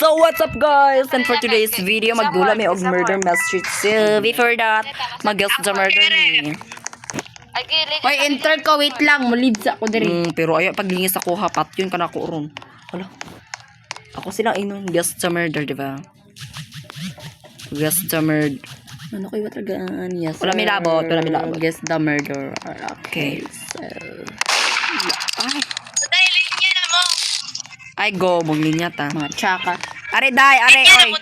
So what's up guys? And for today's video magdula may og murder mystery. So before that, mag-guess the murder ni. Hoy, enter ka, wait lang, mulid sa ako diri. Pero ayo paglingis ako hapat yun kana ko ron. Hala. Ako sila inon guess the murder, di ba? Guess the murder. Ano kayo talagaan? Yes. Wala may labot. Guess the murderer. Okay. So, Ay go, maglinya ta. mga tsaka. Are day, are oy.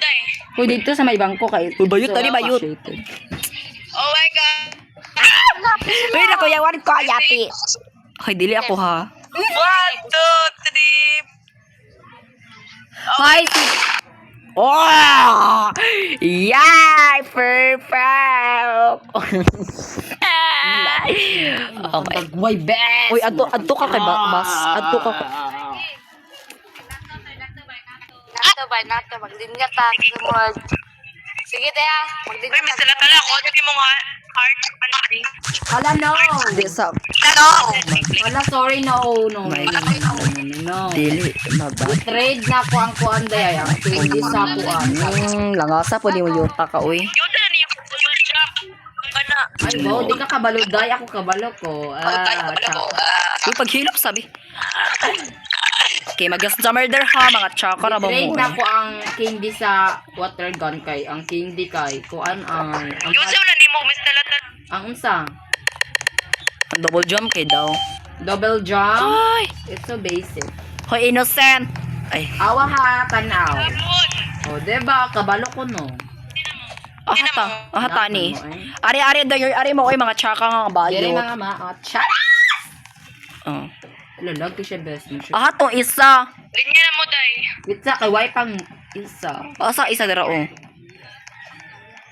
Hoy, dito sa may bangko kay. Uy, bayot tadi bayot. Oh my God! Uy, na kuya wan ko ayati. Hoy, dili ako ha. 1, 2, 3. Hoy, Oh! Yay! Perfect! Oh my. Way best. Uy, adto ka kay bas. Adto ka. Nato, magdinya ta. Sige, Teha. Magdinya ta. Uy, misala ka lang. Kung ano mong heart, panari. Hala, no. Di sa. Ano? Hala, sorry, no. My No. dili maba. Trade na ko ang kuan day ang hindi sa kuan. Langasa po ni mo yuta ka uy. Yun na niyo. Full job. Kana. Ay, go, di ka kabalo day, ako kabalo ko. Uy, paghilap sabi. Okay, mag-guess the murder ha, mga tsaka ra ba mo. Trade na ko ang candy sa water gun kay ang candy kay kuan ang Yun sa una ni mo, misala ta. ang unsa Ang double jump kay daw. double jump. Ay! It's so basic. Hoy, innocent! Ay, Awa ha, tanaw. Tapon. O, diba? Kabalo ko no. ahata ni. Ari dayo, ari mo oy mga tsaka nga Dere bayo. mga mga chat. Oh. Lalag ko siya best mo siya. Ahatong isa. Linya na mo, day. Witsa kay wipe ang isa. Asa isa dira oh.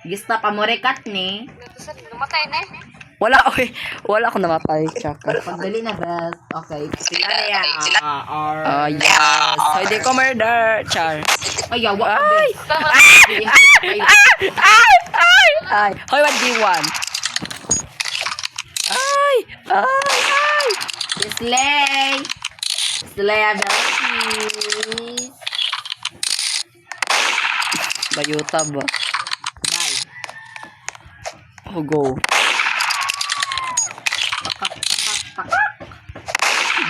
Gista pa mo rekat ni. Namatay na eh. Wala oy. Wala akong namatay tsaka. Pagdali na best. Okay. Sila na yan. Yes. Hoy, di ko murder. Char. Ay, yawa ka Ay! best. Ay! Hoy, 1v1. Ay! Ay! Slay. Slay abilities. Bayuta ba? Bye. Oh, go.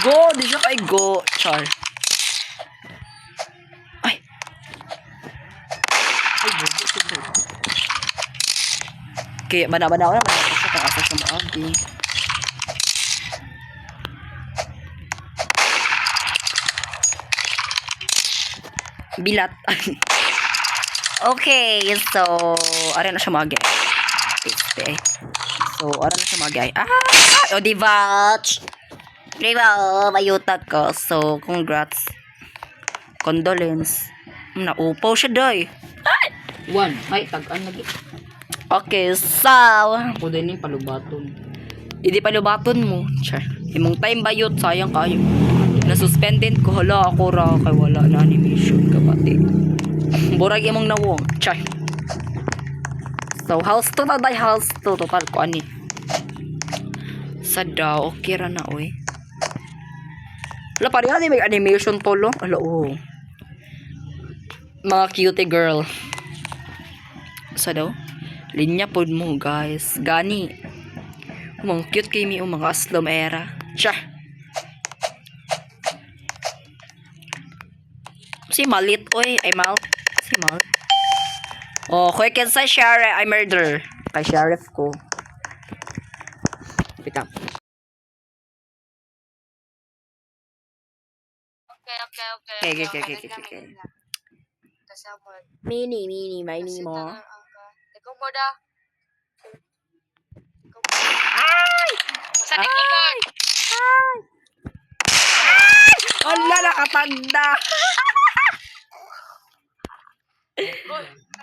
Go! Di siya kay go. Char. Ay! Ay, bubo siya. Okay, bana-bana na. Bana-bana siya kung asa siya maagi. Bilat. Okay, so ara na siya magay. Piste. So ara na siya magay. O divatch. Diba, mayutat ko. So congrats. Condolence. Naupaw siya doy. One. Ay, tag-an lagi. Okay, so Ako din yung palubaton. hindi pa lubaton mo. Char. Imong time bayot sayang kayo. Na-suspended ko hala ako ra kay wala na animation kapatid. Burag imong nawong. Char. So house to na day house to total ko ani. Sada okay ra na oy. Wala pa rin may animation polo. Ala oh. Mga cutie girl. Sa daw? Linya pod mo guys. Gani. Mga cute kay mi mga aslom era. Siya. Si Malit oy. Ay Mal. Si Mal. Oh, quick and say sheriff. I murder. Kay sheriff ko. Pick up. Okay. Kasama. Mini, may mo. Ikaw mo da. Ay! Saan ikot? Ala, nakatagda.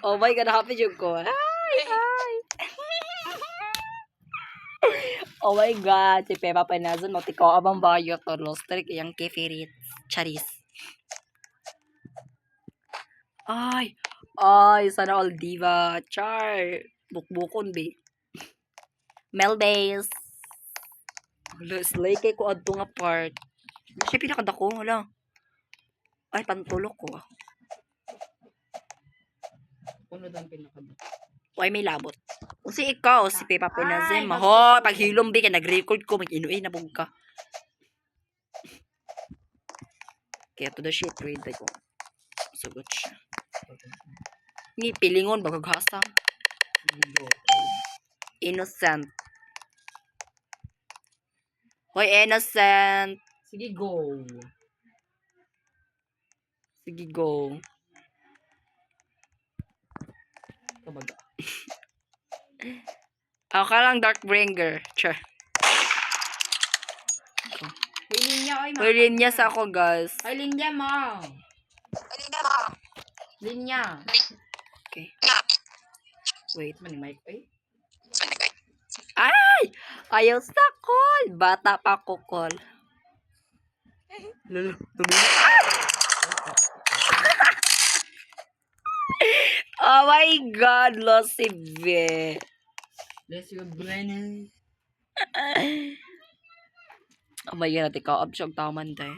Oh my God, happy jug ko. Hi. Oh my God, si Pepa Panazon, magtiko abang bayo to, lostrik iyang kefirit. Charis. Ay, sana all diva. Char. Bukbukon, be. Melbase. Slay kay ko adto nga part. Siya pinakadako, wala. Ay, pantulok ko. Ano daw ang pinakabot? Why may labot? Kung si ikaw, si Pepa Pinazem, Ay, maho, pag hilom bi ka, nag-record ko, mag-inuin na bug ka. Kaya to the shit, wait, ko. Sugot siya. Ni pilingon, bagaghasa. Innocent. Hoy, innocent. Sige, go. Sige, go. Kabaga. Ako ka lang, Darkbringer. Tcha. Hoy, linya, oy, Hoy, linya sa ako, guys. Hoy, linya mo. Linya. Okay. Wait. Mani mic, oy. Ay! Ayaw sa call. Bata pa ko call. Lalo, tumingin. Oh my God, lost si Be. Bless you, Brennan. Oh my God, ikaw, absog taman tayo.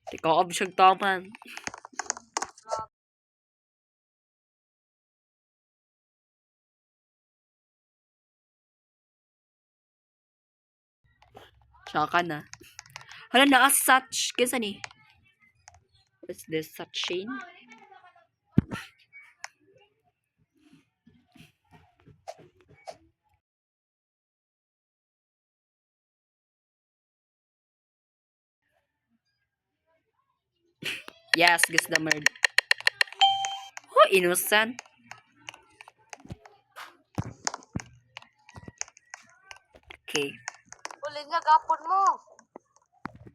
Ikaw, absog taman. Tsaka na. Hala na, such. Kesa ni? What's this? Such Shane? Yes, guess the murder. Oh, innocent. Okay. Uli niya, gapon mo.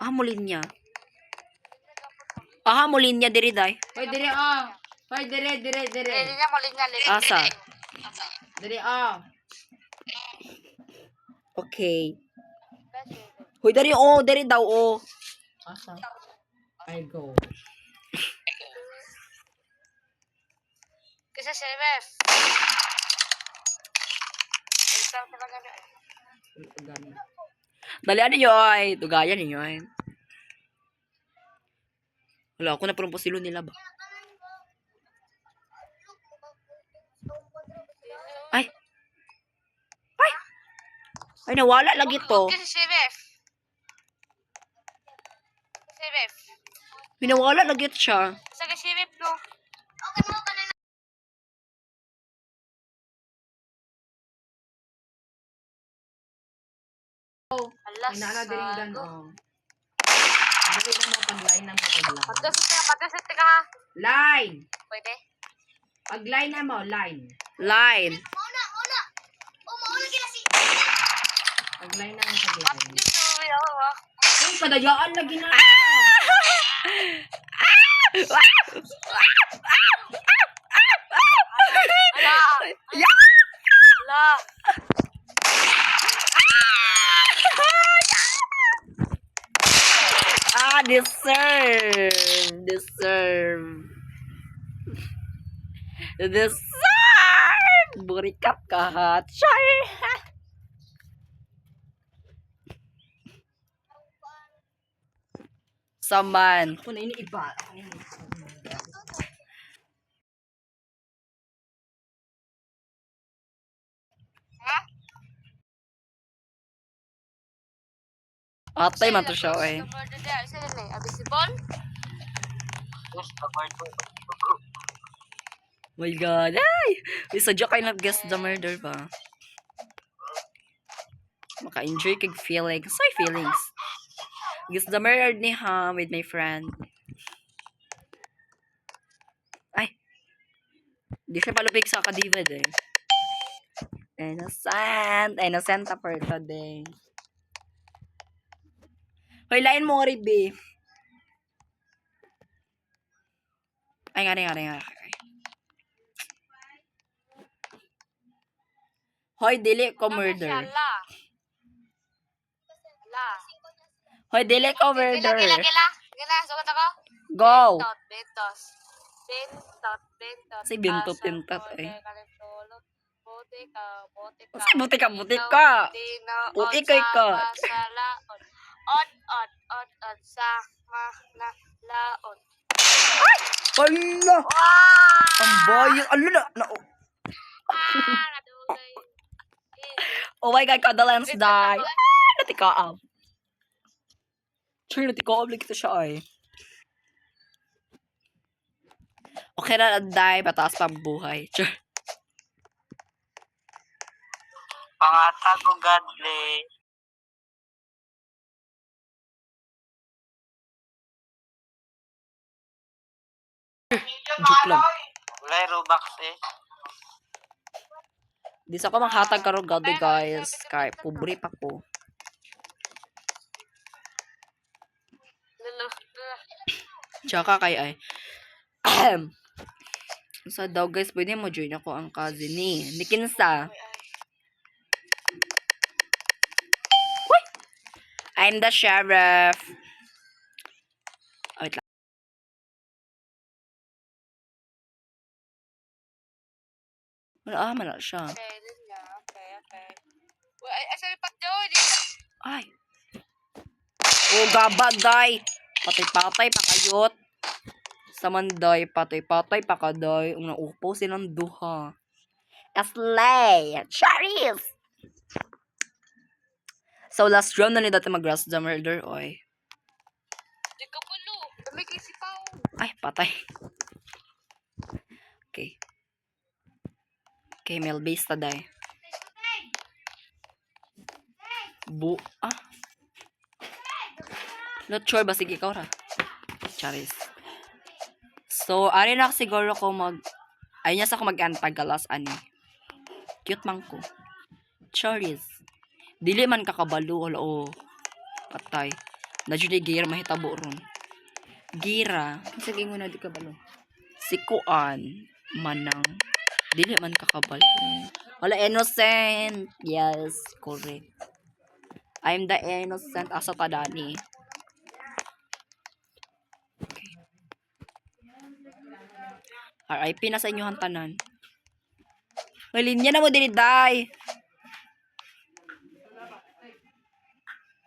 Hamulin niya. Hamulin niya, diri day. Hoy, dire, ah. Hoy, dire. Uli niya, muli niya. Asa? Dire, ah. Okay. Hoy, dari oh, dari daw oh. Asa? I go. Kasi si Ref. Exam ko lang Gani. Dalian ninyo ay. Tugayan ninyo ay. Wala, ako na parang pasilo nila ba? Ay! Ay! Ay, nawala lagi to. Kasi si Ref. Si Ref. Pinawala lagi siya. Sa si Ref, no? Alas. Ay, naana dire gan, oh. Dali na mo pag-line na mo pag-line. Pagkasit ka ha. Line! Pwede? Pag-line na mo, line. Line. Pag-line na mo pag-line. Hindi ako ha. Uy, kadayaan lagi na. Ala! Ala! Deserve. Burikap ka ha. Char. Saman. Ako na iniiba. Atay man to siya eh. Sila na eh. Abisibol? My God. Ay! Isa dyan kayo nag-guess the murder ba? Maka-enjoy kag feelings. Say feelings. Guess the murder ni ha with my friend. Ay! Di siya palupig sa kadivad eh. Innocent. Innocent na per today. Hoy, lain mo nga ribi. Ay, nga. Hoy, dili ko murder. Ala. Ala. Hoy, dili ko murder. Gila. Sugat ako? Go! Bentos. Kasi bintot eh. Bote ka. Kasi buti ka. Uy, kay ka. Od sa laon. Ala! Ang bayo. Ala na. Kadugay. Oh my God, Cadalens die. Natikaam. Sure, natikaam lang kita siya ay. Okay na, die. Pataas pa ang buhay. Sure. Pangata ko godly. Joke lang. Wala Robux eh. Di sa ko manghatag karon gado guys. Kay pobre pa ko. Lalo. Tsaka kay ay. Ahem. Sa daw guys, pwede mo join ako ang cousin ni Kinsa. Uy! I'm the sheriff. Oh, wait lang. Wala siya. Okay, dun nga. Okay. Well, ay, sabi pa doon. Ay. Oh, gabaday. Patay-patay pa kayot. Samanday, patay-patay pa kaday. Ang naupo silang duha. Aslay! Charis! So, last round na ni dati mag-grass the murder, oy. Di ka pulo. Dami kay si Pao. Ay, patay. Okay. Okay, Melbase taday. Not sure ba? Sige, ikaw ra. Charis. So, ari na siguro ko ay niya sa ko mag-antagalas, ani. Cute man ko. Charis. Dili man kakabalo, wala o. Patay. Na dyan gira mahitabo ron. Gira. Sige mo na di kabalo. Sikuan. Manang. Dili man kakabalo. Wala innocent. Yes, correct. I'm the innocent asa tadani. Okay. RIP na sa inyohan tanan. Linya na mo diniday.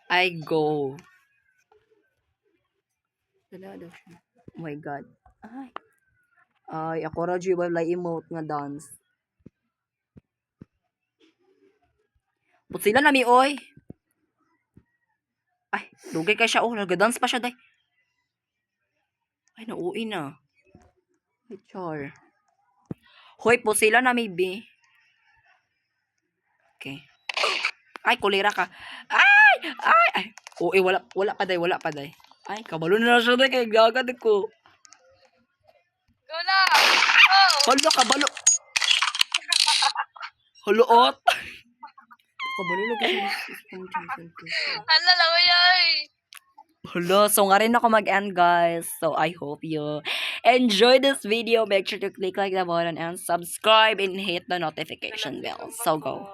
I go. Oh my God. Ay, ako ra dyan wala emote nga dance. But sila na mi, oy. Ay, dugay kay siya. Oh, nag-dance pa siya, day. Ay, nauwi na. Ay, char. Hoy, po sila na, maybe. Okay. Ay, kulira ka. Ay. Uy, wala pa, day. Ay, kabalo na siya, day. Kaya gagad ko. Go na! Go! Hala, kabalo. Huluot. Kabalo na kasi. Hala lang yay! Hala, so nga rin ako mag-end guys. So I hope you enjoy this video. Make sure to click like the button and subscribe and hit the notification bell. So go.